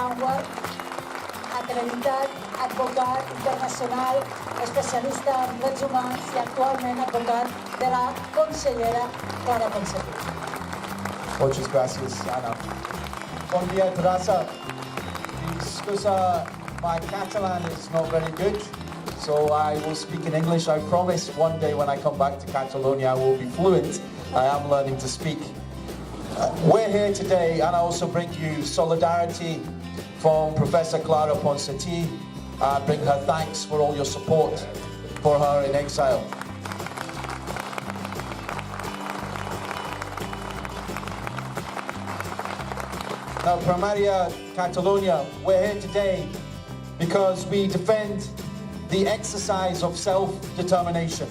Aamer, acreditat advocat internacional, especialista en drets humans i actualment advocat de la consellera Clara Ponsatí. Muchas gracias, Ana. Bon dia, Teresa. Because my Catalan is not very good, so I will speak in English. I promise one day when I come back to Catalonia I will be fluent. I am learning to speak. We're here today, and I also bring you solidarity from Professor Clara Ponsatí. I bring her thanks for all your support for her in exile. Now, Primaria Catalonia, we're here today because we defend the exercise of self-determination.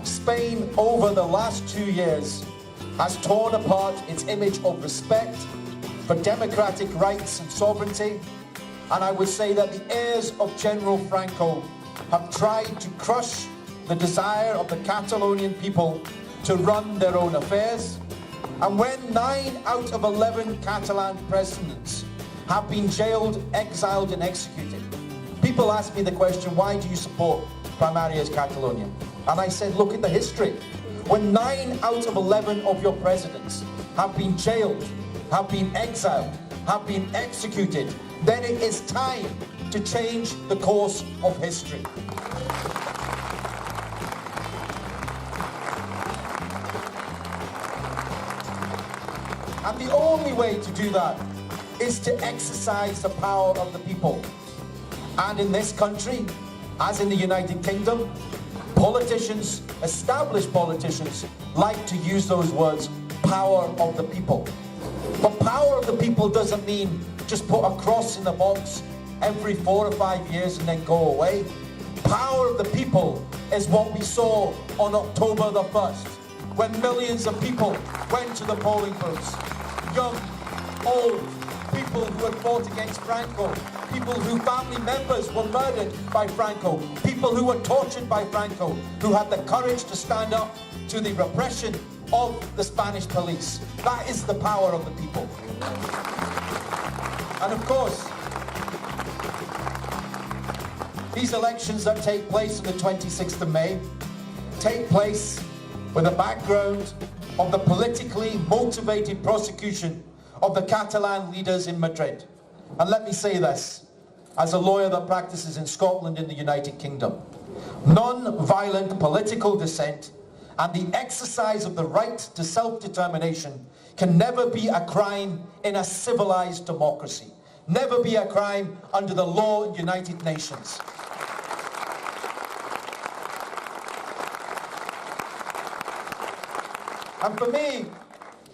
Spain, over the last 2 years, has torn apart its image of respect for democratic rights and sovereignty, and I would say that the heirs of General Franco have tried to crush the desire of the Catalonian people to run their own affairs. And when 9 out of 11 Catalan presidents have been jailed, exiled and executed, people ask me the question, why do you support Primarias Catalonia? And I said, look at the history. When 9 out of 11 of your presidents have been jailed, have been exiled, have been executed, then it is time to change the course of history. And the only way to do that is to exercise the power of the people. And in this country, as in the United Kingdom, politicians, established politicians, like to use those words, power of the people. But power of the people doesn't mean just put a cross in the box every 4 or 5 years and then go away. Power of the people is what we saw on October the 1st, when millions of people went to the polling booths. Young, old, people who had fought against Franco, people whose family members were murdered by Franco, people who were tortured by Franco, who had the courage to stand up to the repression of the Spanish police. That is the power of the people. And of course, these elections that take place on the 26th of May take place with a background of the politically motivated prosecution of the Catalan leaders in Madrid. And let me say this, as a lawyer that practices in Scotland in the United Kingdom, non-violent political dissent and the exercise of the right to self-determination can never be a crime in a civilized democracy, never be a crime under the law of the United Nations. And for me,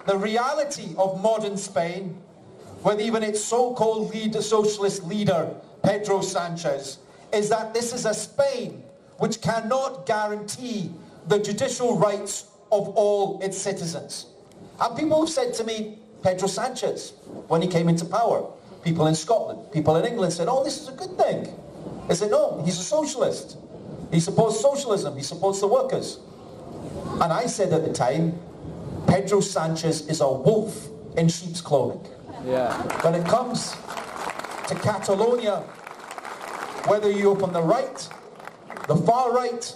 the reality of modern Spain, with even its so-called socialist leader, Pedro Sanchez, is that this is a Spain which cannot guarantee the judicial rights of all its citizens. And people have said to me, Pedro Sanchez, when he came into power, people in Scotland, people in England said, oh, this is a good thing. I said, no, he's a socialist. He supports socialism, he supports the workers. And I said at the time, Pedro Sanchez is a wolf in sheep's clothing. Yeah. When it comes to Catalonia, whether you're from the right, the far right,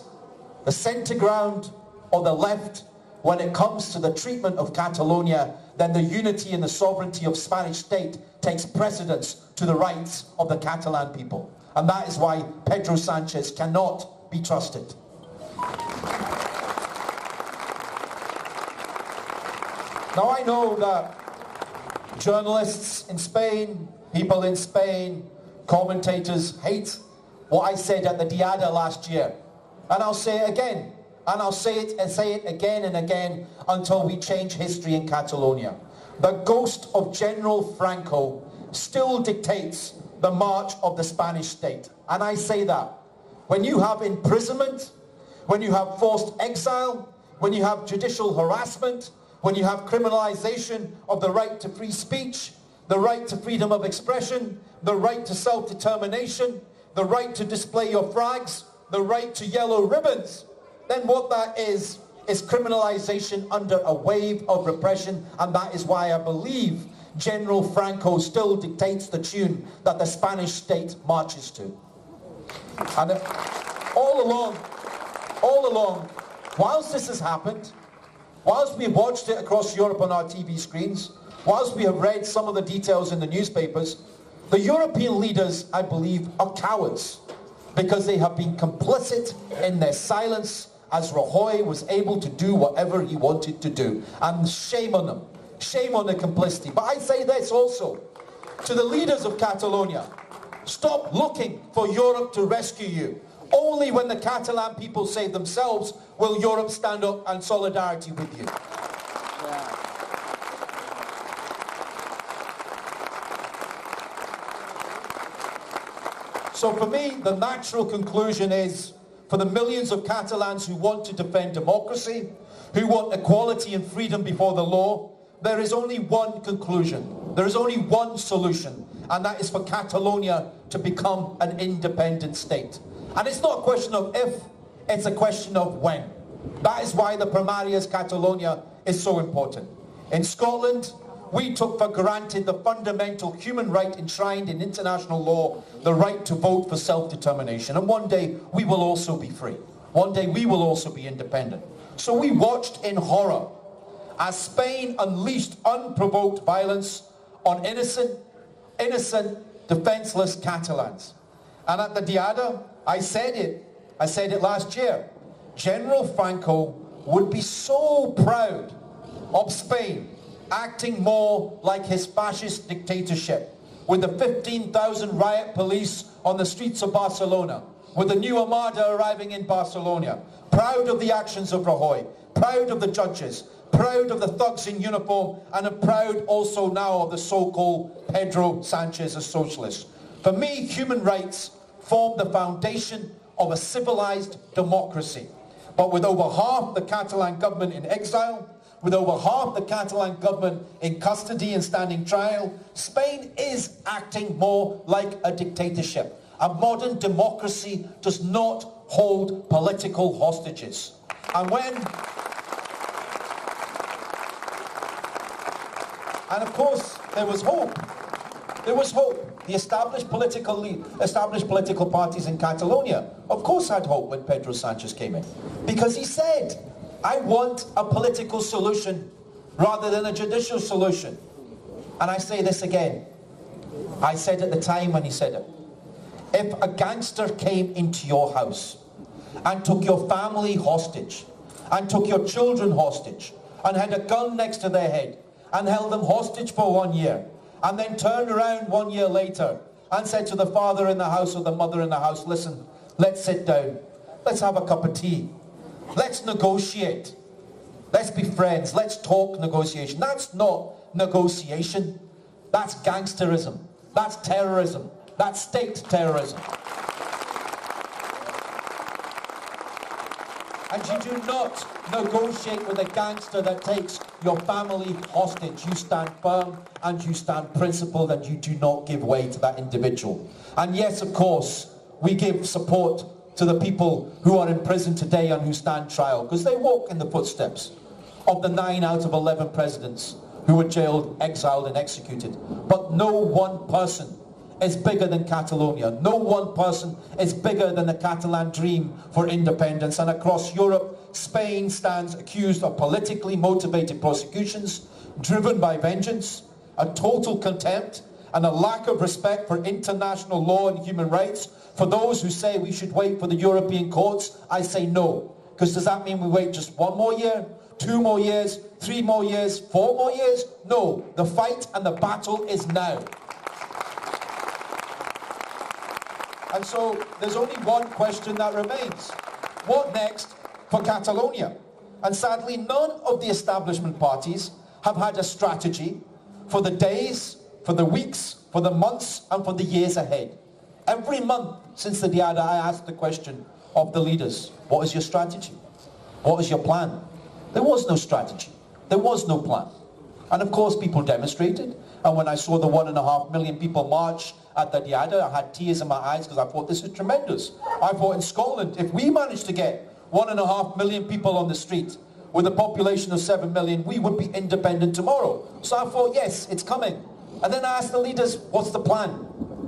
the centre ground, or the left, when it comes to the treatment of Catalonia, then the unity and the sovereignty of Spanish state takes precedence to the rights of the Catalan people. And that is why Pedro Sanchez cannot be trusted. Now I know that journalists in Spain, people in Spain, commentators hate what I said at the Diada last year. And I'll say it again, and I'll say it again and again until we change history in Catalonia. The ghost of General Franco still dictates the march of the Spanish state. And I say that when you have imprisonment, when you have forced exile, when you have judicial harassment, when you have criminalization of the right to free speech, the right to freedom of expression, the right to self-determination, the right to display your flags, the right to yellow ribbons, then what that is criminalization under a wave of repression, and that is why I believe General Franco still dictates the tune that the Spanish state marches to. And all along, whilst this has happened, whilst we've watched it across Europe on our TV screens, whilst we have read some of the details in the newspapers, the European leaders, I believe, are cowards because they have been complicit in their silence as Rajoy was able to do whatever he wanted to do. And shame on them. Shame on the complicity. But I say this also to the leaders of Catalonia. Stop looking for Europe to rescue you. Only when the Catalan people save themselves will Europe stand up in solidarity with you. So for me, the natural conclusion is, for the millions of Catalans who want to defend democracy, who want equality and freedom before the law, there is only one conclusion. There is only one solution, and that is for Catalonia to become an independent state. And it's not a question of if, it's a question of when. That is why the Primarias Catalonia is so important. In Scotland, we took for granted the fundamental human right enshrined in international law, the right to vote for self-determination. And one day we will also be free. One day we will also be independent. So we watched in horror as Spain unleashed unprovoked violence on innocent, defenseless Catalans. And at the Diada, I said it last year, General Franco would be so proud of Spain acting more like his fascist dictatorship, with the 15,000 riot police on the streets of Barcelona, with the new Armada arriving in Barcelona, proud of the actions of Rajoy, proud of the judges, proud of the thugs in uniform, and proud also now of the so-called Pedro Sanchez as socialist. For me, human rights form the foundation of a civilized democracy. But with over half the Catalan government in exile, with over half the Catalan government in custody and standing trial, Spain is acting more like a dictatorship. A modern democracy does not hold political hostages. And of course, there was hope. There was hope. The established political parties in Catalonia, of course, had hope when Pedro Sanchez came in. Because he said, I want a political solution rather than a judicial solution. And I say this again. I said at the time when he said it. If a gangster came into your house and took your family hostage and took your children hostage and had a gun next to their head and held them hostage for 1 year and then turned around 1 year later and said to the father in the house or the mother in the house, listen, let's sit down, let's have a cup of tea. Let's negotiate. Let's be friends. Let's talk negotiation. That's not negotiation. That's gangsterism. That's terrorism. That's state terrorism. And you do not negotiate with a gangster that takes your family hostage. You stand firm and you stand principled and you do not give way to that individual. And yes, of course, we give support to the people who are in prison today and who stand trial, because they walk in the footsteps of the 9 out of 11 presidents who were jailed, exiled and executed. But no one person is bigger than Catalonia. No one person is bigger than the Catalan dream for independence. And across Europe, Spain stands accused of politically motivated prosecutions, driven by vengeance, a total contempt, and a lack of respect for international law and human rights. For those who say we should wait for the European courts, I say no. Because does that mean we wait just 1 more year, 2 more years, 3 more years, 4 more years? No, the fight and the battle is now. And so there's only one question that remains. What next for Catalonia? And sadly, none of the establishment parties have had a strategy for the days, for the weeks, for the months, and for the years ahead. Every month since the Diada, I asked the question of the leaders, what is your strategy? What is your plan? There was no strategy. There was no plan. And of course, people demonstrated. And when I saw the 1.5 million people march at the Diada, I had tears in my eyes because I thought, this is tremendous. I thought in Scotland, if we managed to get 1.5 million people on the street with a population of 7 million, we would be independent tomorrow. So I thought, yes, it's coming. And then I asked the leaders, what's the plan?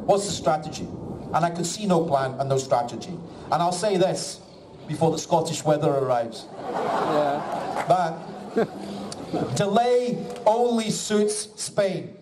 What's the strategy? And I could see no plan and no strategy. And I'll say this before the Scottish weather arrives. That delay only suits Spain,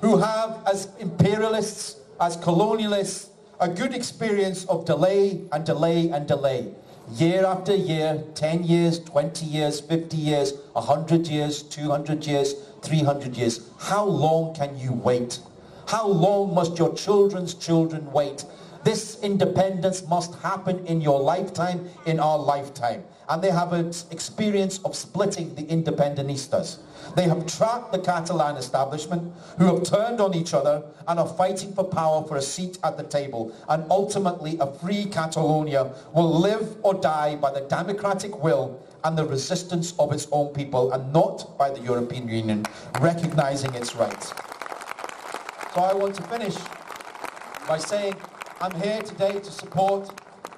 who have, as imperialists, as colonialists, a good experience of delay and delay and delay. Year after year, 10 years, 20 years, 50 years, 100 years, 200 years, 300 years. How long can you wait? How long must your children's children wait? This independence must happen in your lifetime, in our lifetime. And they have an experience of splitting the independentistas. They have trapped the Catalan establishment, who have turned on each other and are fighting for power for a seat at the table. And ultimately, a free Catalonia will live or die by the democratic will and the resistance of its own people, and not by the European Union recognizing its rights. So I want to finish by saying I'm here today to support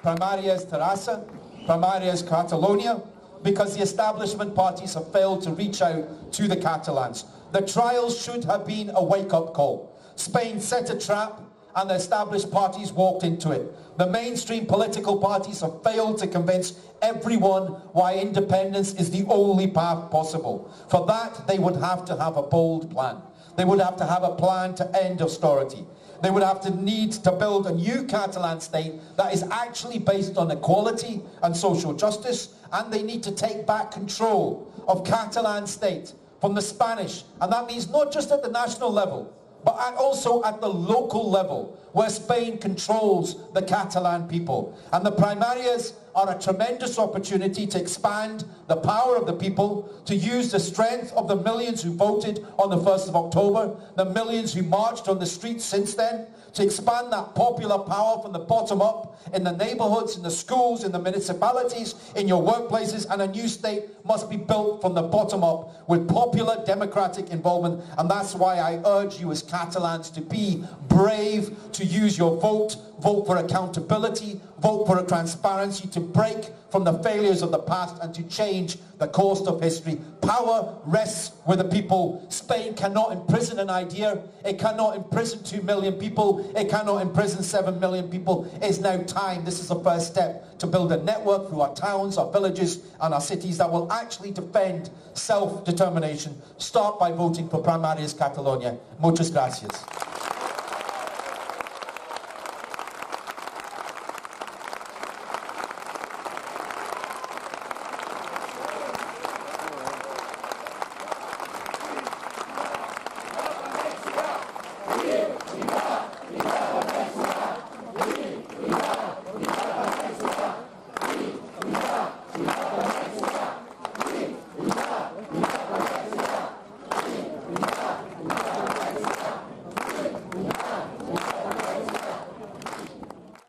Primàries Terrassa, Primàries Catalonia, because the establishment parties have failed to reach out to the Catalans. The trials should have been a wake-up call. Spain set a trap and the established parties walked into it. The mainstream political parties have failed to convince everyone why independence is the only path possible. For that, they would have to have a bold plan. They would have to have a plan to end austerity. They would have to need to build a new Catalan state that is actually based on equality and social justice, and they need to take back control of Catalan state from the Spanish. And that means not just at the national level, but also at the local level, where Spain controls the Catalan people. And the primarias are a tremendous opportunity to expand the power of the people, to use the strength of the millions who voted on the 1st of October, the millions who marched on the streets since then, to expand that popular power from the bottom up in the neighborhoods, in the schools, in the municipalities, in your workplaces. And a new state must be built from the bottom up with popular democratic involvement. And that's why I urge you as Catalans to be brave, to use your vote, vote for accountability, vote for a transparency, to break from the failures of the past and to change the course of history. Power rests with the people. Spain cannot imprison an idea. It cannot imprison 2 million people. It cannot imprison 7 million people. It's now time. This is the first step to build a network through our towns, our villages and our cities that will actually defend self-determination. Start by voting for Primàries Catalonia. Muchas gracias.